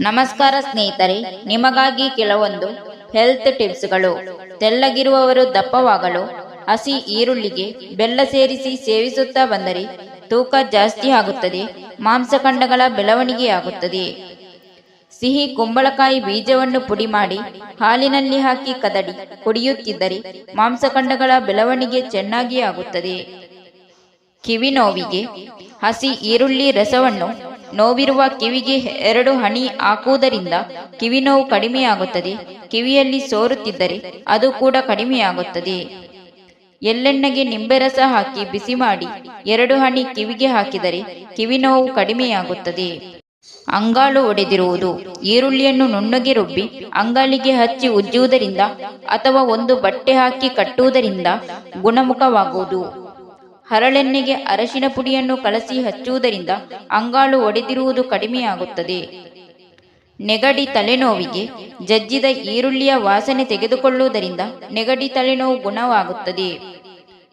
ನಮಸ್ಕಾರ ಸ್ನೇಹಿತರೆ, ನಿಮಗಾಗಿ ಕೆಲವೊಂದು ಹೆಲ್ತ್ ಟಿಪ್ಸ್ಗಳು. ತೆಳ್ಳಗಿರುವವರು ದಪ್ಪವಾಗಲು ಹಸಿ ಈರುಳ್ಳಿಗೆ ಬೆಲ್ಲ ಸೇರಿಸಿ ಸೇವಿಸುತ್ತಾ ಬಂದರೆ ತೂಕ ಜಾಸ್ತಿ ಆಗುತ್ತದೆ, ಮಾಂಸಖಂಡಗಳ ಬೆಳವಣಿಗೆಯಾಗುತ್ತದೆ. ಸಿಹಿ ಕುಂಬಳಕಾಯಿ ಬೀಜವನ್ನು ಪುಡಿ ಮಾಡಿ ಹಾಲಿನಲ್ಲಿ ಹಾಕಿ ಕದಡಿ ಕುಡಿಯುತ್ತಿದ್ದರೆ ಮಾಂಸಖಂಡಗಳ ಬೆಳವಣಿಗೆ ಚೆನ್ನಾಗಿ ಆಗುತ್ತದೆ. ಕಿವಿ ನೋವಿಗೆ ಹಸಿ ಈರುಳ್ಳಿ ರಸವನ್ನು ನೋವಿರುವ ಕಿವಿಗೆ 2 ಹನಿ ಹಾಕುವುದರಿಂದ ಕಿವಿ ನೋವು ಕಡಿಮೆಯಾಗುತ್ತದೆ. ಕಿವಿಯಲ್ಲಿ ಸೋರುತ್ತಿದ್ದರೆ ಅದು ಕೂಡ ಕಡಿಮೆಯಾಗುತ್ತದೆ. ಎಳ್ಳೆಣ್ಣೆಗೆ ನಿಂಬೆ ರಸ ಹಾಕಿ ಬಿಸಿ ಮಾಡಿ 2 ಹನಿ ಕಿವಿಗೆ ಹಾಕಿದರೆ ಕಿವಿ ನೋವು ಕಡಿಮೆಯಾಗುತ್ತದೆ. ಅಂಗಾಲು ಒಡೆದಿರುವುದು ಈರುಳ್ಳಿಯನ್ನು ನುಣ್ಣಗೆ ರುಬ್ಬಿ ಅಂಗಾಲಿಗೆ ಹಚ್ಚಿ ಉಜ್ಜುವುದರಿಂದ ಅಥವಾ ಒಂದು ಬಟ್ಟೆ ಹಾಕಿ ಕಟ್ಟುವುದರಿಂದ ಗುಣಮುಖವಾಗುವುದು. ಹರಳೆಣ್ಣೆಗೆ ಅರಶಿನ ಪುಡಿಯನ್ನು ಕಲಸಿ ಹಚ್ಚುವುದರಿಂದ ಅಂಗಾಲು ಒಡೆದಿರುವುದು ಕಡಿಮೆಯಾಗುತ್ತದೆ. ನೆಗಡಿ ತಲೆನೋವಿಗೆ ಜಜ್ಜಿದ ಈರುಳ್ಳಿಯ ವಾಸನೆ ತೆಗೆದುಕೊಳ್ಳುವುದರಿಂದ ನೆಗಡಿ ತಲೆನೋವು ಗುಣವಾಗುತ್ತದೆ.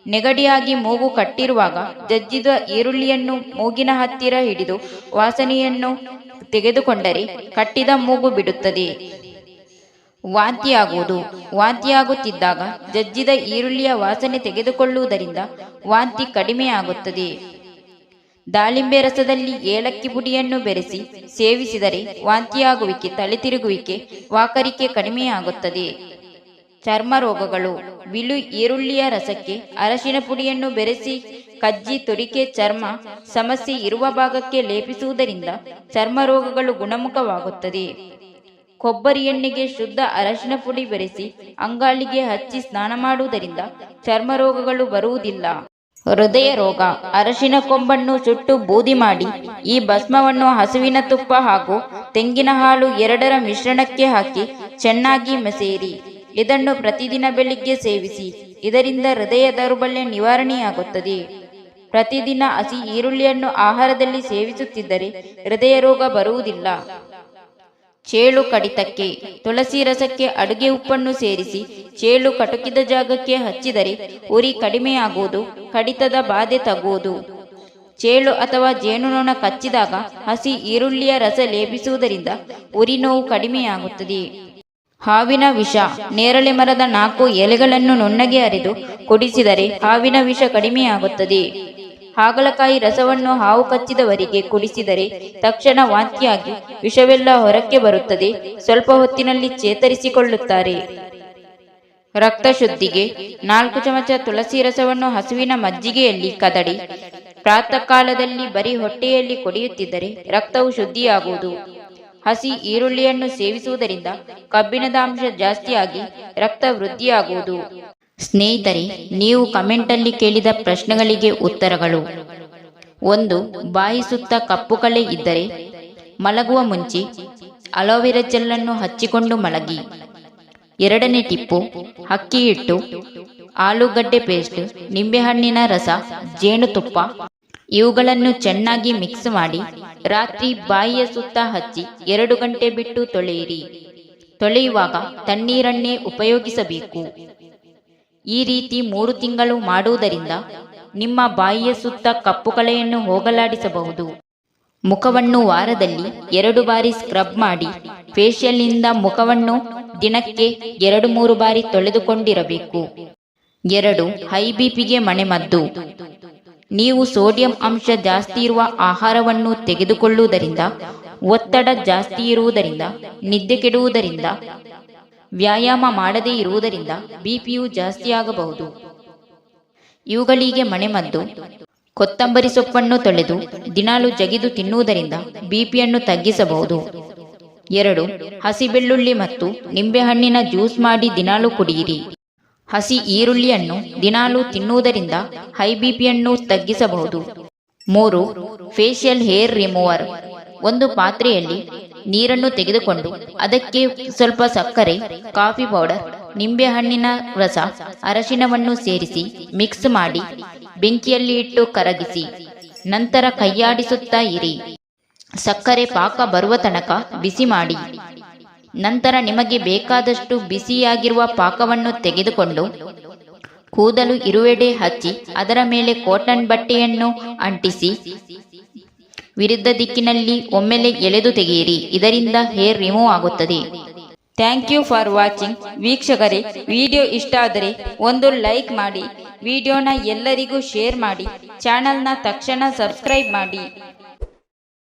ನೆಗಡಿಯಾಗಿ ಮೂಗು ಕಟ್ಟಿರುವಾಗ ಜಜ್ಜಿದ ಈರುಳ್ಳಿಯನ್ನು ಮೂಗಿನ ಹತ್ತಿರ ಹಿಡಿದು ವಾಸನೆಯನ್ನು ತೆಗೆದುಕೊಂಡರೆ ಕಟ್ಟಿದ ಮೂಗು ಬಿಡುತ್ತದೆ. ವಾಂತಿಯಾಗುವುದು ವಾಂತಿಯಾಗುತ್ತಿದ್ದಾಗ ಜಜ್ಜಿದ ಈರುಳ್ಳಿಯ ವಾಸನೆ ತೆಗೆದುಕೊಳ್ಳುವುದರಿಂದ ವಾಂತಿ ಕಡಿಮೆಯಾಗುತ್ತದೆ. ದಾಳಿಂಬೆ ರಸದಲ್ಲಿ ಏಲಕ್ಕಿ ಪುಡಿಯನ್ನು ಬೆರೆಸಿ ಸೇವಿಸಿದರೆ ವಾಂತಿಯಾಗುವಿಕೆ, ತಲೆ ತಿರುಗುವಿಕೆ, ವಾಕರಿಕೆ ಕಡಿಮೆಯಾಗುತ್ತದೆ. ಚರ್ಮ ರೋಗಗಳು ಬಿಳು ಈರುಳ್ಳಿಯ ರಸಕ್ಕೆ ಅರಶಿನ ಪುಡಿಯನ್ನು ಬೆರೆಸಿ ಕಜ್ಜಿ, ತುರಿಕೆ, ಚರ್ಮ ಸಮಸ್ಯೆ ಇರುವ ಭಾಗಕ್ಕೆ ಲೇಪಿಸುವುದರಿಂದ ಚರ್ಮ ರೋಗಗಳು ಗುಣಮುಖವಾಗುತ್ತದೆ. ಕೊಬ್ಬರಿ ಎಣ್ಣೆಗೆ ಶುದ್ಧ ಅರಶಿನ ಪುಡಿ ಬೆರೆಸಿ ಅಂಗಾಲಿಗೆ ಹಚ್ಚಿ ಸ್ನಾನ ಮಾಡುವುದರಿಂದ ಚರ್ಮ ರೋಗಗಳು ಬರುವುದಿಲ್ಲ. ಹೃದಯ ರೋಗ ಅರಶಿನ ಕೊಂಬನ್ನು ಸುಟ್ಟು ಬೂದಿ ಮಾಡಿ ಈ ಭಸ್ಮವನ್ನು ಹಸುವಿನ ತುಪ್ಪ ಹಾಗೂ ತೆಂಗಿನ ಹಾಲು 2ರ ಮಿಶ್ರಣಕ್ಕೆ ಹಾಕಿ ಚೆನ್ನಾಗಿ ಮಸೇರಿ ಇದನ್ನು ಪ್ರತಿದಿನ ಬೆಳಿಗ್ಗೆ ಸೇವಿಸಿ. ಇದರಿಂದ ಹೃದಯ ದೌರ್ಬಲ್ಯ ನಿವಾರಣೆಯಾಗುತ್ತದೆ. ಪ್ರತಿದಿನ ಹಸಿ ಈರುಳ್ಳಿಯನ್ನು ಆಹಾರದಲ್ಲಿ ಸೇವಿಸುತ್ತಿದ್ದರೆ ಹೃದಯ ರೋಗ ಬರುವುದಿಲ್ಲ. ಚೇಳು ಕಡಿತಕ್ಕೆ ತುಳಸಿ ರಸಕ್ಕೆ ಅಡುಗೆ ಉಪ್ಪನ್ನು ಸೇರಿಸಿ ಚೇಳು ಕಟುಕಿದ ಜಾಗಕ್ಕೆ ಹಚ್ಚಿದರೆ ಉರಿ ಕಡಿಮೆಯಾಗುವುದು, ಕಡಿತದ ಬಾಧೆ ತಗ್ಗುವುದು. ಚೇಳು ಅಥವಾ ಜೇನುನೊಣ ಕಚ್ಚಿದಾಗ ಹಸಿ ಈರುಳ್ಳಿಯ ರಸ ಲೇಪಿಸುವುದರಿಂದ ಉರಿ ನೋವು ಕಡಿಮೆಯಾಗುತ್ತದೆ. ಹಾವಿನ ವಿಷ ನೇರಳೆ ಮರದ 4 ಎಲೆಗಳನ್ನು ನುಣ್ಣಗೆ ಅರೆದು ಕುಡಿಸಿದರೆ ಹಾವಿನ ವಿಷ ಕಡಿಮೆಯಾಗುತ್ತದೆ. ಹಾಗಲಕಾಯಿ ರಸವನ್ನು ಹಾವು ಕಚ್ಚಿದವರಿಗೆ ಕುಡಿಸಿದರೆ ತಕ್ಷಣ ವಾಂತಿಯಾಗಿ ವಿಷವೆಲ್ಲ ಹೊರಕ್ಕೆ ಬರುತ್ತದೆ. ಸ್ವಲ್ಪ ಹೊತ್ತಿನಲ್ಲಿ ಚೇತರಿಸಿಕೊಳ್ಳುತ್ತಾರೆ. ರಕ್ತ ಶುದ್ಧಿಗೆ 4 ಚಮಚ ತುಳಸಿ ರಸವನ್ನು ಹಸುವಿನ ಮಜ್ಜಿಗೆಯಲ್ಲಿ ಕದಡಿ ಪ್ರಾತಃ ಕಾಲದಲ್ಲಿ ಬರೀ ಹೊಟ್ಟೆಯಲ್ಲಿ ಕುಡಿಯುತ್ತಿದ್ದರೆ ರಕ್ತವು ಶುದ್ಧಿಯಾಗುವುದು. ಹಸಿ ಈರುಳ್ಳಿಯನ್ನು ಸೇವಿಸುವುದರಿಂದ ಕಬ್ಬಿಣದ ಅಂಶ ಜಾಸ್ತಿಯಾಗಿ ರಕ್ತ ವೃದ್ಧಿಯಾಗುವುದು. ಸ್ನೇಹಿತರೆ, ನೀವು ಕಮೆಂಟಲ್ಲಿ ಕೇಳಿದ ಪ್ರಶ್ನೆಗಳಿಗೆ ಉತ್ತರಗಳು. 1. ಬಾಯಿ ಸುತ್ತ ಕಪ್ಪು ಕಲೆ ಇದ್ದರೆ ಮಲಗುವ ಮುಂಚೆ ಅಲೋವೆರಾ ಜೆಲ್ಲನ್ನು ಹಚ್ಚಿಕೊಂಡು ಮಲಗಿ. 2ನೇ ಟಿಪ್ಪು, ಅಕ್ಕಿ ಹಿಟ್ಟು, ಆಲೂಗಡ್ಡೆ ಪೇಸ್ಟ್, ನಿಂಬೆಹಣ್ಣಿನ ರಸ, ಜೇನುತುಪ್ಪ ಇವುಗಳನ್ನು ಚೆನ್ನಾಗಿ ಮಿಕ್ಸ್ ಮಾಡಿ ರಾತ್ರಿ ಬಾಯಿಯ ಸುತ್ತ ಹಚ್ಚಿ 2 ಗಂಟೆ ಬಿಟ್ಟು ತೊಳೆಯಿರಿ. ತೊಳೆಯುವಾಗ ತಣ್ಣೀರನ್ನೇ ಉಪಯೋಗಿಸಬೇಕು. ಈ ರೀತಿ 3 ತಿಂಗಳು ಮಾಡುವುದರಿಂದ ನಿಮ್ಮ ಬಾಯಿಯ ಸುತ್ತ ಕಪ್ಪು ಕಲೆಯನ್ನು ಹೋಗಲಾಡಿಸಬಹುದು. ಮುಖವನ್ನು ವಾರದಲ್ಲಿ 2 ಬಾರಿ ಸ್ಕ್ರಬ್ ಮಾಡಿ ಫೇಶಿಯಲ್ನಿಂದ ಮುಖವನ್ನು ದಿನಕ್ಕೆ 2-3 ಬಾರಿ ತೊಳೆದುಕೊಂಡಿರಬೇಕು. 2. ಹೈ ಬಿಪಿಗೆ ಮನೆಮದ್ದು. ನೀವು ಸೋಡಿಯಂ ಅಂಶ ಜಾಸ್ತಿ ಇರುವ ಆಹಾರವನ್ನು ತೆಗೆದುಕೊಳ್ಳುವುದರಿಂದ, ಒತ್ತಡ ಜಾಸ್ತಿ ಇರುವುದರಿಂದ, ನಿದ್ದೆ ಕೆಡುವುದರಿಂದ, ವ್ಯಾಯಾಮ ಮಾಡದೇ ಇರುವುದರಿಂದ ಬಿಪಿಯು ಜಾಸ್ತಿಯಾಗಬಹುದು. ಇವುಗಳಿಗೆ ಮನೆಮದ್ದು ಕೊತ್ತಂಬರಿ ಸೊಪ್ಪನ್ನು ತೊಳೆದು ದಿನಾಲು ಜಗಿದು ತಿನ್ನುವುದರಿಂದ ಬಿಪಿಯನ್ನು ತಗ್ಗಿಸಬಹುದು. 2. ಹಸಿ ಬೆಳ್ಳುಳ್ಳಿ ಮತ್ತು ನಿಂಬೆಹಣ್ಣಿನ ಜ್ಯೂಸ್ ಮಾಡಿ ದಿನಾಲು ಕುಡಿಯಿರಿ. ಹಸಿ ಈರುಳ್ಳಿಯನ್ನು ದಿನಾಲು ತಿನ್ನುವುದರಿಂದ ಹೈ ಬಿಪಿಯನ್ನು ತಗ್ಗಿಸಬಹುದು. 3. Facial hair remover. ಒಂದು ಪಾತ್ರೆಯಲ್ಲಿ ನೀರನ್ನು ತೆಗೆದುಕೊಂಡು ಅದಕ್ಕೆ ಸ್ವಲ್ಪ ಸಕ್ಕರೆ, ಕಾಫಿ ಪೌಡರ್, ನಿಂಬೆಹಣ್ಣಿನ ರಸ, ಅರಶಿನವನ್ನು ಸೇರಿಸಿ ಮಿಕ್ಸ್ ಮಾಡಿ ಬೆಂಕಿಯಲ್ಲಿ ಇಟ್ಟು ಕರಗಿಸಿ. ನಂತರ ಕೈಯಾಡಿಸುತ್ತಾ ಇರಿ. ಸಕ್ಕರೆ ಪಾಕ ಬರುವ ತನಕ ಬಿಸಿ ಮಾಡಿ. ನಂತರ ನಿಮಗೆ ಬೇಕಾದಷ್ಟು ಬಿಸಿಯಾಗಿರುವ ಪಾಕವನ್ನು ತೆಗೆದುಕೊಂಡು ಕೂದಲು ಇರುವೆಡೆ ಹಚ್ಚಿ ಅದರ ಮೇಲೆ ಕಾಟನ್ ಬಟ್ಟೆಯನ್ನು ಅಂಟಿಸಿ ವಿರುದ್ಧ ದಿಕ್ಕಿನಲ್ಲಿ ಒಮ್ಮೆಲೆ ಎಳೆದು ತೆಗೆಯಿರಿ, ಇದರಿಂದ ಹೇರ್ ರಿಮೂವ್ ಆಗುತ್ತದೆ. Thank you for watching. ವೀಕ್ಷಕರೇ, ವಿಡಿಯೋ ಇಷ್ಟ ಆದರೆ ಒಂದು ಲೈಕ್ ಮಾಡಿ, ವಿಡಿಯೋನ ಎಲ್ಲರಿಗೂ ಶೇರ್ ಮಾಡಿ, ಚಾನಲ್ನ ತಕ್ಷಣ ಸಬ್ಸ್ಕ್ರೈಬ್ ಮಾಡಿ.